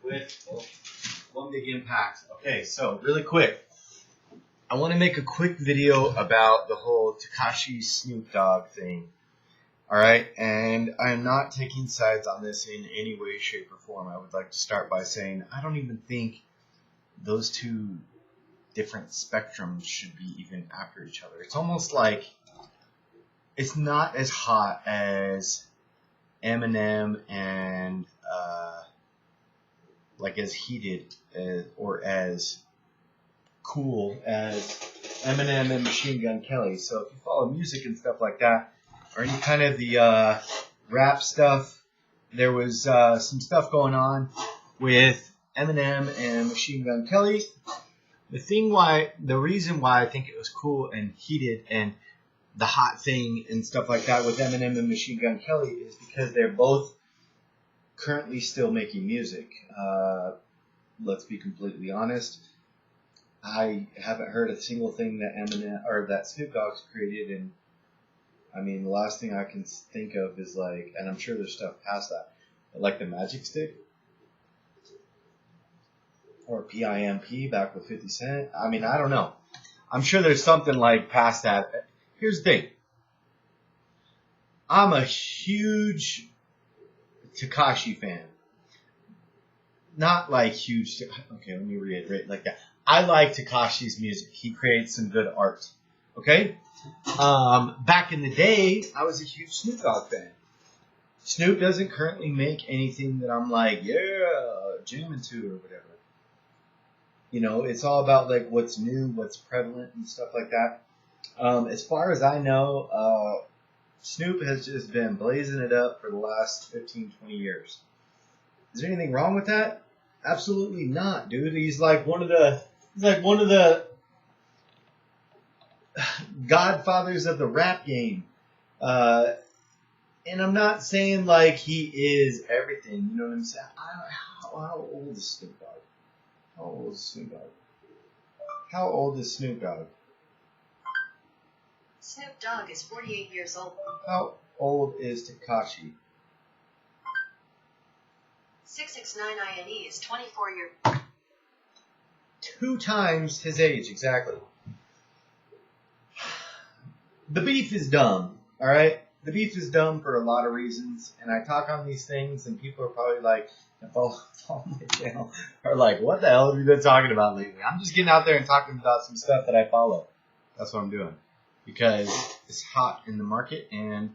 with one big impact. Okay, so really quick, I want to make a quick video about the whole Tekashi Snoop Dogg thing. All right, and I'm not taking sides on this in any way, shape, or form. I would like to start by saying I don't even think those two different spectrums should be even after each other. It's almost like it's not as hot as Eminem and like as heated or as cool as Eminem and Machine Gun Kelly. So if you follow music and stuff like that, or any kind of the rap stuff, there was some stuff going on with Eminem and Machine Gun Kelly. The reason why I think it was cool and heated and the hot thing and stuff like that with Eminem and Machine Gun Kelly is because they're both currently still making music. Let's be completely honest. I haven't heard a single thing that Eminem or that Snoop Dogg's created, and I mean the last thing I can think of is like, and I'm sure there's stuff past that, like the Magic Stick or PIMP back with 50 Cent. I mean, I don't know. I'm sure there's something like past that. Here's the thing. I'm a huge Tekashi fan. Not like huge. Okay, let me reiterate like that. I like Tekashi's music. He creates some good art. Okay? Back in the day, I was a huge Snoop Dogg fan. Snoop doesn't currently make anything that I'm like, yeah, jamming to or whatever. You know, it's all about like what's new, what's prevalent and stuff like that. As far as I know, Snoop has just been blazing it up for the last 15, 20 years. Is there anything wrong with that? Absolutely not, dude. He's like one of the godfathers of the rap game. And I'm not saying like he is everything. You know what I'm saying? How old is Snoop Dogg? How old is Snoop Dogg? How old is Snoop Dogg? Snoop Dogg is 48 years old. How old is Tekashi? 669INE is 24 years. 2 times his age, exactly. The beef is dumb, alright? The beef is dumb for a lot of reasons, and I talk on these things, and people are probably like, follow my channel, are like, what the hell have you been talking about lately? I'm just getting out there and talking about some stuff that I follow. That's what I'm doing. Because it's hot in the market, and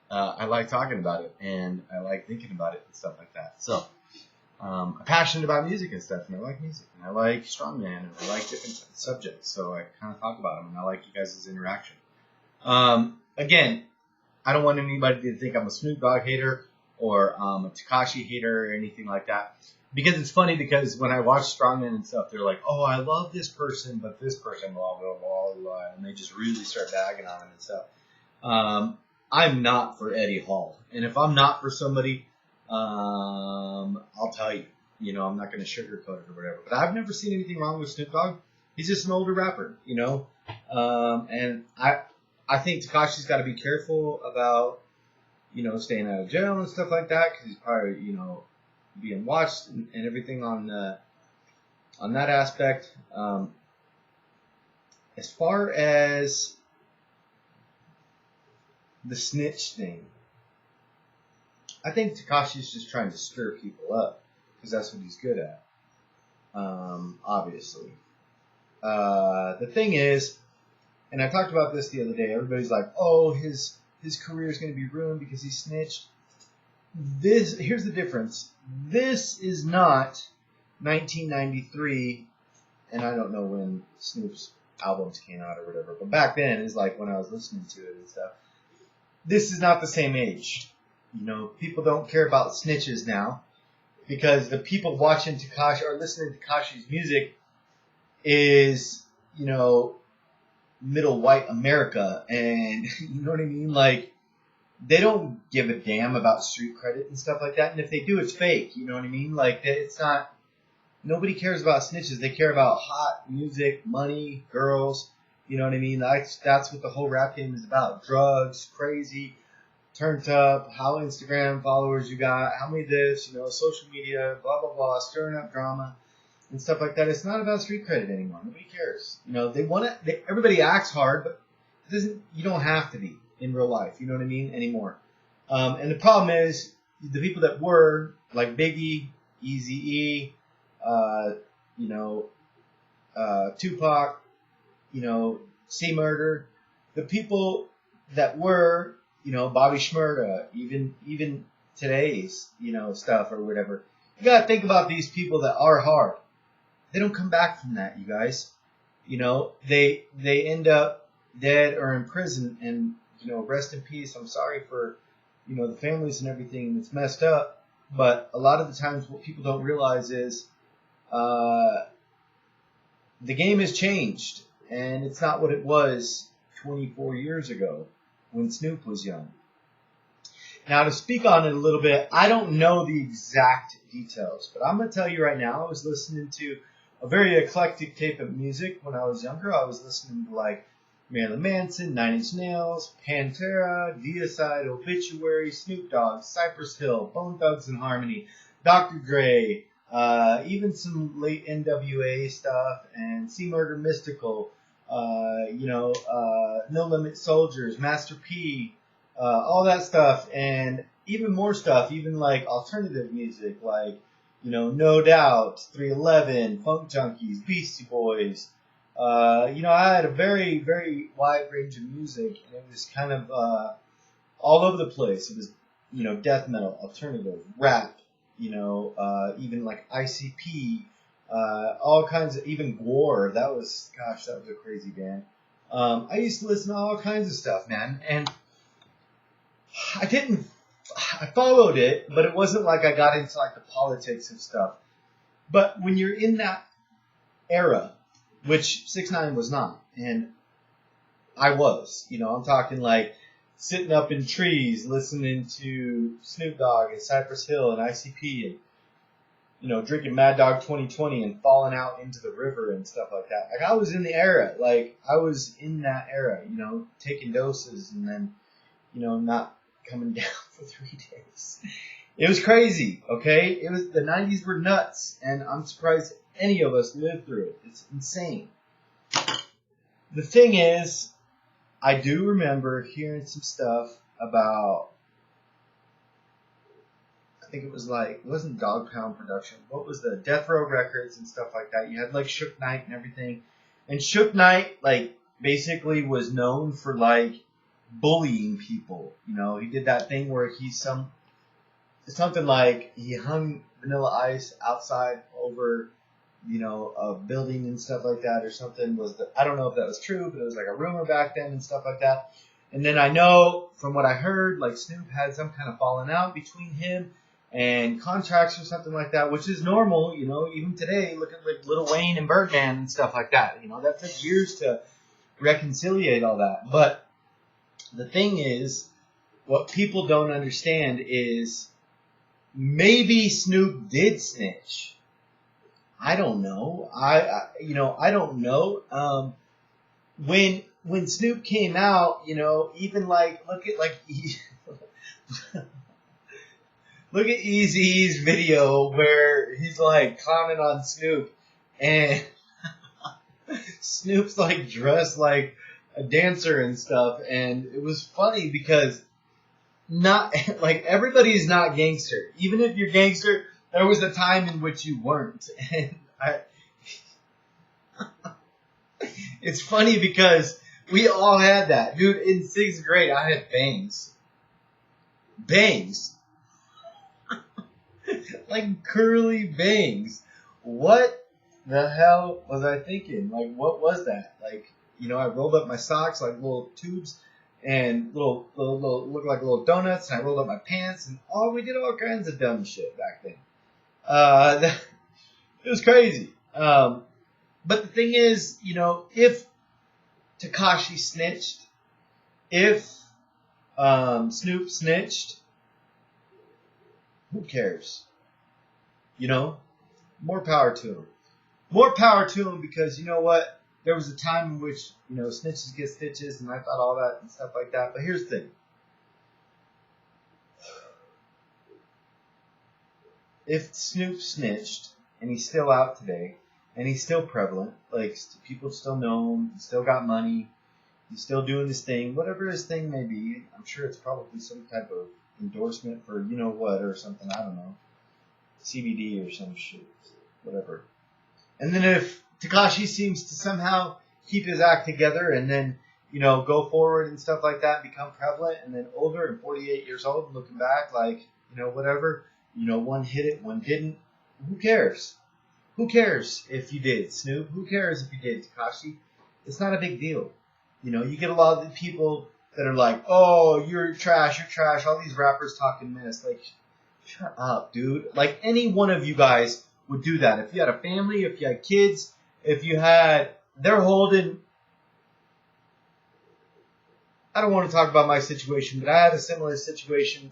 I like talking about it, and I like thinking about it and stuff like that. So, I'm passionate about music and stuff, and I like music, and I like strongman, and I like different subjects, so I kind of talk about them, and I like you guys' interaction. Again, I don't want anybody to think I'm a Snoop Dogg hater, or a Tekashi hater, or anything like that. Because it's funny, because when I watch strongman and stuff, they're like, oh, I love this person, but this person, blah, blah, blah, blah, and they just really start bagging on him and stuff. I'm not for Eddie Hall. And if I'm not for somebody, I'll tell you. You know, I'm not going to sugarcoat it or whatever. But I've never seen anything wrong with Snoop Dogg. He's just an older rapper, you know. And I think Tekashi's got to be careful about, you know, staying out of jail and stuff like that, because he's probably, you know, being watched and everything on that aspect. As far as the snitch thing, I think Tekashi's just trying to stir people up because that's what he's good at. Obviously, the thing is, and I talked about this the other day. Everybody's like, "Oh, his career is going to be ruined because he snitched." Here's the difference. This is not 1993, and I don't know when Snoop's albums came out or whatever, but back then is like when I was listening to it and stuff. This is not the same age. You know, people don't care about snitches now because the people watching Tekashi or listening to Tekashi's music is, you know, middle white America, and you know what I mean? Like, they don't give a damn about street credit and stuff like that. And if they do, it's fake. You know what I mean? Like, it's not. Nobody cares about snitches. They care about hot music, money, girls. You know what I mean? That's what the whole rap game is about. Drugs, crazy, turned up, how Instagram followers you got, how many this, social media, blah, blah, blah, stirring up drama and stuff like that. It's not about street credit anymore. Nobody cares. They want to, everybody acts hard, but you don't have to be in real life. You know what I mean? Anymore. And the problem is the people that were like Biggie, Eazy-E, Tupac, C Murder, the people that were, Bobby Shmurda, even today's, stuff or whatever. You gotta think about these people that are hard. They don't come back from that, you guys. They end up dead or in prison, and rest in peace. I'm sorry for the families and everything that's messed up. But a lot of the times, what people don't realize is the game has changed, and it's not what it was 24 years ago when Snoop was young. Now, to speak on it a little bit, I don't know the exact details, but I'm going to tell you right now, I was listening to a very eclectic tape of music when I was younger. I was listening to like Marilyn Manson, Nine Inch Nails, Pantera, Deicide, Obituary, Snoop Dogg, Cypress Hill, Bone Thugs and Harmony, Dr. Dre, even some late NWA stuff, and C Murder Mystical, No Limit Soldiers, Master P, all that stuff, and even more stuff, even like alternative music, like, No Doubt, 311, Funk Junkies, Beastie Boys. I had a very, very wide range of music, and it was kind of all over the place. It was, death metal, alternative, rap, even like ICP, all kinds of, even Gwar. That was a crazy band. I used to listen to all kinds of stuff, man, and I followed it, but it wasn't like I got into like the politics of stuff. But when you're in that era, which 6ix9ine was not, and I was, I'm talking like sitting up in trees listening to Snoop Dogg and Cypress Hill and ICP and, drinking Mad Dog 2020 and falling out into the river and stuff like that. Like, I was in the era. Like, I was in that era, taking doses and then, not coming down for 3 days. It was crazy, okay? The 90s were nuts, and I'm surprised any of us lived through it. It's insane. The thing is, I do remember hearing some stuff about, I think it was like, it wasn't Dog Pound Production. What was the Death Row Records and stuff like that? You had like Suge Knight and everything. And Suge Knight, like, basically was known for like bullying people. He did that thing where something like he hung Vanilla Ice outside over, a building and stuff like that, or something. I don't know if that was true, but it was like a rumor back then and stuff like that. And then I know from what I heard, like Snoop had some kind of falling out between him and contracts or something like that, which is normal, even today. Look at like Lil Wayne and Birdman and stuff like that. That took years to reconciliate all that. But the thing is, what people don't understand is maybe Snoop did snitch. I don't know. I don't know. When Snoop came out, even like look at Eazy's video where he's like clowning on Snoop, and Snoop's like dressed like a dancer and stuff, and it was funny because not like everybody's not gangster. Even if you're gangster, there was a time in which you weren't. And it's funny because we all had that. Dude, in 6th grade, I had bangs. Bangs. Like curly bangs. What the hell was I thinking? Like, what was that? Like, I rolled up my socks like little tubes and little looked like little donuts, and I rolled up my pants, and we did all kinds of dumb shit back then. It was crazy. But the thing is, if Tekashi snitched, if Snoop snitched, who cares? More power to him. More power to him, because you know what? There was a time in which, snitches get stitches, and I thought all that and stuff like that. But here's the thing. if Snoop snitched and he's still out today and he's still prevalent, like people still know him, he's still got money, he's still doing his thing, whatever his thing may be. I'm sure it's probably some type of endorsement for you know what or something. I don't know, CBD or some shit, whatever. And then if Tekashi seems to somehow keep his act together and then, you know, go forward and stuff like that, become prevalent, and then older and 48 years old and looking back like, you know, whatever, you know, one hit it, one didn't. Who cares? Who cares if you did, Snoop? Who cares if you did, Tekashi? It's not a big deal. You know, you get a lot of the people that are like, oh, you're trash, all these rappers talking mess. Like, shut up, dude. Like, any one of you guys would do that. If you had a family, if you had kids, if you had, they're holding, I don't want to talk about my situation, but I had a similar situation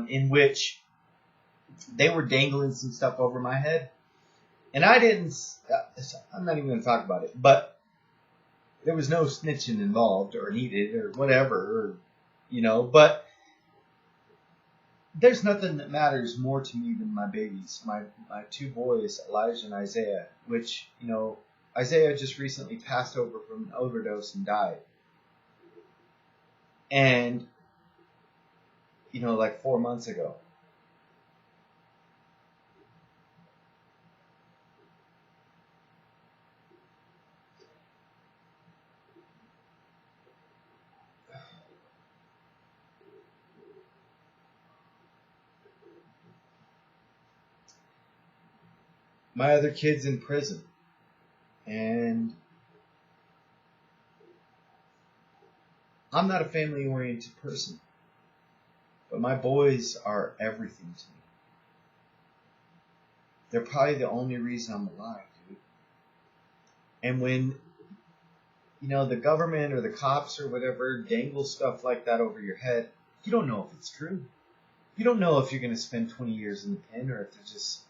in which they were dangling some stuff over my head. And I didn't, I'm not even going to talk about it, but there was no snitching involved or needed or whatever, or, you know, but there's nothing that matters more to me than my babies, my two boys, Elijah and Isaiah, which, you know, Isaiah just recently passed over from an overdose and died. And, you know, like 4 months ago. My other kid's in prison. And I'm not a family-oriented person. But my boys are everything to me. They're probably the only reason I'm alive, dude. And when, you know, the government or the cops or whatever dangle stuff like that over your head, you don't know if it's true. You don't know if you're going to spend 20 years in the pen or if they're just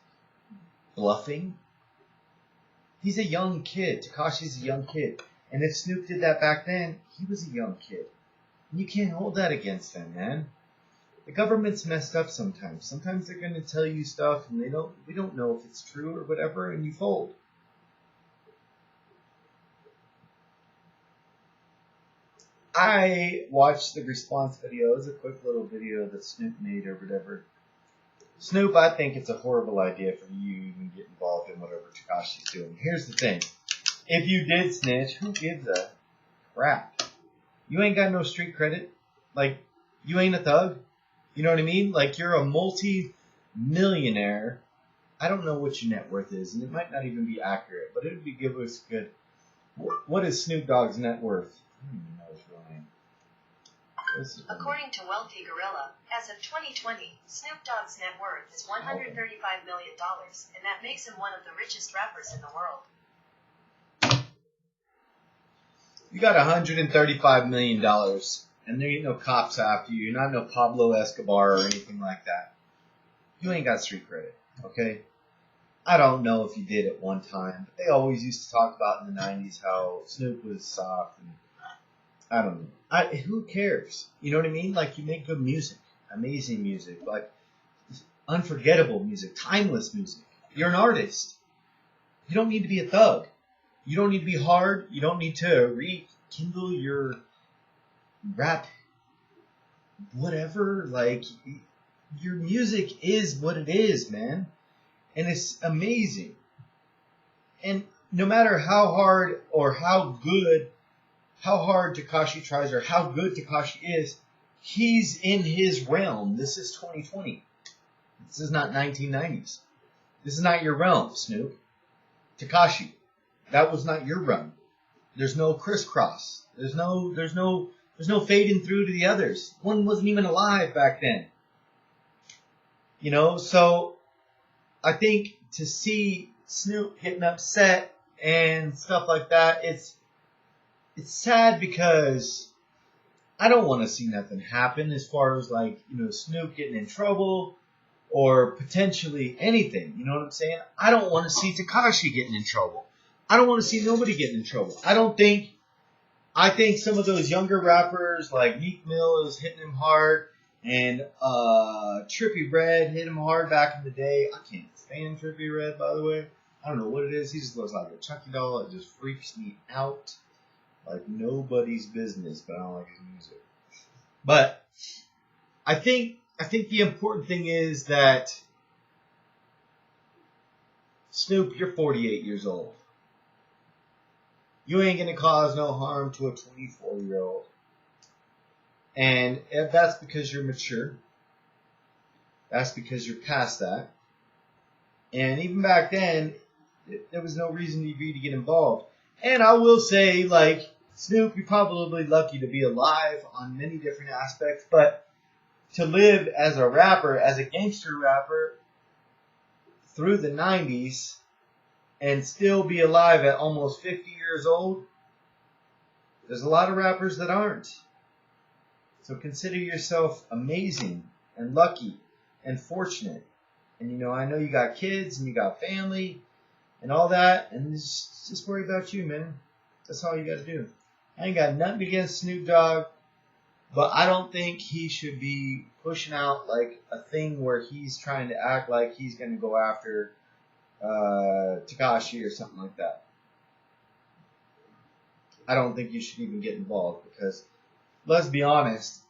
bluffing. He's a young kid. Tekashi's a young kid. And if Snoop did that back then, he was a young kid. And you can't hold that against them, man. The government's messed up sometimes. Sometimes they're going to tell you stuff and we don't know if it's true or whatever, and you fold. I watched the response video. It was a quick little video that Snoop made or whatever. Snoop, I think it's a horrible idea for you to even get involved in whatever Tekashi's doing. Here's the thing. If you did snitch, who gives a crap? You ain't got no street credit. Like, you ain't a thug. You know what I mean? Like, you're a multi-millionaire. I don't know what your net worth is, and it might not even be accurate, but it would be give us good. What is Snoop Dogg's net worth? I don't even know his real name. According to Wealthy Gorilla, as of 2020, Snoop Dogg's net worth is $135 million, and that makes him one of the richest rappers in the world. You got $135 million, and there ain't no cops after you. You're not no Pablo Escobar or anything like that. You ain't got street credit, okay? I don't know if you did at one time, but they always used to talk about in the 90s how Snoop was soft, and I don't know. Who cares? You know what I mean? Like, you make good music, amazing music, like unforgettable music, timeless music. You're an artist. You don't need to be a thug. You don't need to be hard. You don't need to rekindle your rap, whatever. Like, your music is what it is, man. And it's amazing. And no matter how hard or how hard Tekashi tries or how good Tekashi is, he's in his realm. This is 2020. This is not 1990s. This is not your realm, Snoop. Tekashi, that was not your realm. There's no crisscross. There's no fading through to the others. One wasn't even alive back then. You know, so I think to see Snoop getting upset and stuff like that, it's sad because I don't want to see nothing happen as far as, like, you know, Snoop getting in trouble or potentially anything. You know what I'm saying? I don't want to see Tekashi getting in trouble. I don't want to see nobody getting in trouble. I think some of those younger rappers like Meek Mill is hitting him hard And Trippie Redd hit him hard back in the day. I can't stand Trippie Redd, by the way. I don't know what it is. He just looks like a Chucky doll. It just freaks me out like nobody's business. But I don't like his music. But I think the important thing is that Snoop, you're 48 years old. You ain't gonna cause no harm to a 24-year-old. And if that's because you're mature. That's because you're past that. And even back then, there was no reason for you to get involved. And I will say, like, Snoop, you're probably lucky to be alive on many different aspects. But to live as a rapper, as a gangster rapper, through the 90s, and still be alive at almost 50 years old, there's a lot of rappers that aren't. So consider yourself amazing and lucky and fortunate. And you know, I know you got kids and you got family and all that, and just worry about you, man. That's all you got to do. I ain't got nothing against Snoop Dogg, but I don't think he should be pushing out like a thing where he's trying to act like he's going to go after Tekashi or something like that. I don't think you should even get involved because, let's be honest,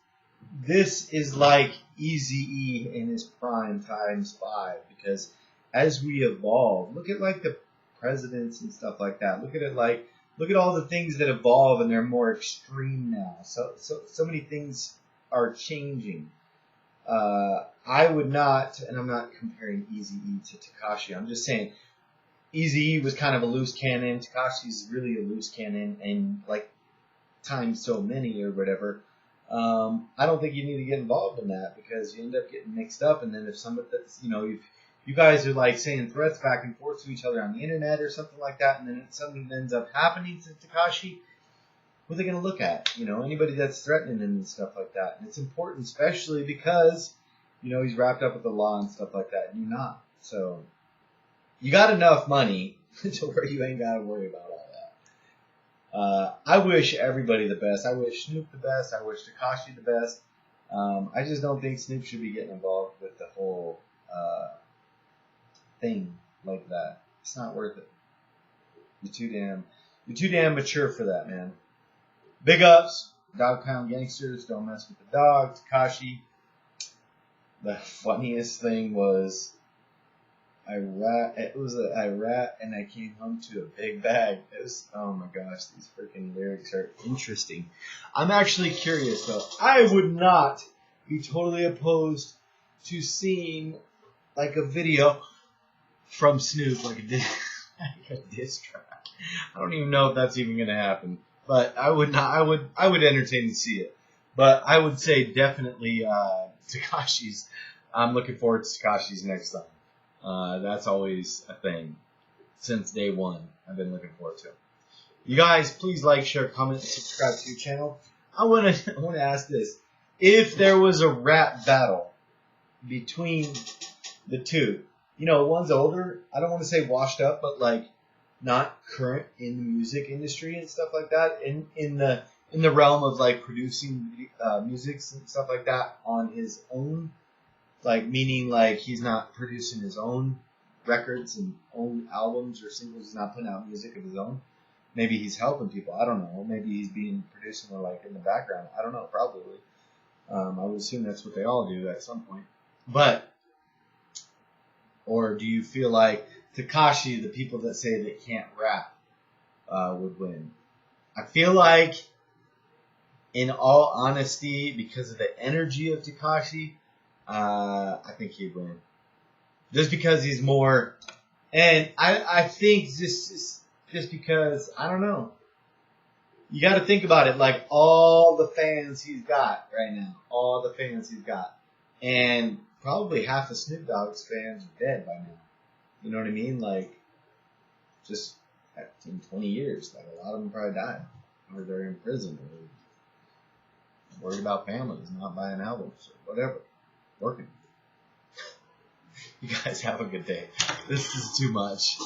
this is like Eazy-E in his prime times 5. Because as we evolve, look at like the presidents and stuff like that. Look at all the things that evolve and they're more extreme now. So many things are changing. I would not, and I'm not comparing Eazy-E to Tekashi. I'm just saying Eazy-E was kind of a loose cannon. Tekashi's really a loose cannon, and like times so many or whatever. I don't think you need to get involved in that because you end up getting mixed up. And then if somebody that's, you know, if you guys are like saying threats back and forth to each other on the internet or something like that, and then something ends up happening to Tekashi, what are they going to look at? You know, anybody that's threatening him and stuff like that. And it's important, especially because, you know, he's wrapped up with the law and stuff like that, and you're not. So you got enough money to where you ain't got to worry about all that. I wish everybody the best. I wish Snoop the best. I wish Tekashi the best. I just don't think Snoop should be getting involved with the whole thing like that. It's not worth it. You're too damn mature for that, man. Big ups, Dog Pound Gangsters. Don't mess with the dog. Tekashi. The funniest thing was I rap and I came home to a big bag. It was, oh my gosh, these freaking lyrics are interesting. I'm actually curious though. I would not be totally opposed to seeing like a video from Snoop, like a diss track. I don't even know if that's even gonna happen, but I would entertain to see it. But I would say definitely Tekashi's. I'm looking forward to Tekashi's next song. That's always a thing. Since day one, I've been looking forward to it. You guys, please like, share, comment, and subscribe to your channel. I want to ask this. If there was a rap battle between the two, you know, one's older, I don't want to say washed up, but like not current in the music industry and stuff like that, in the realm of like producing music and stuff like that on his own. Like, meaning, like, he's not producing his own records and own albums or singles. He's not putting out music of his own. Maybe he's helping people. I don't know. Maybe he's producing, like, in the background. I don't know. Probably. I would assume that's what they all do at some point. But, or do you feel like Tekashi, the people that say they can't rap, would win? I feel like, in all honesty, because of the energy of Tekashi, I think he'd win. Just because he's more, and I think just because, I don't know. You got to think about it, like all the fans he's got right now, all the fans he's got, and probably half of Snoop Dogg's fans are dead by now. You know what I mean? Like, just in 20 years, like a lot of them probably died, or they're in prison, or worried about families, not buying albums, or whatever. Working. You guys have a good day. This is too much.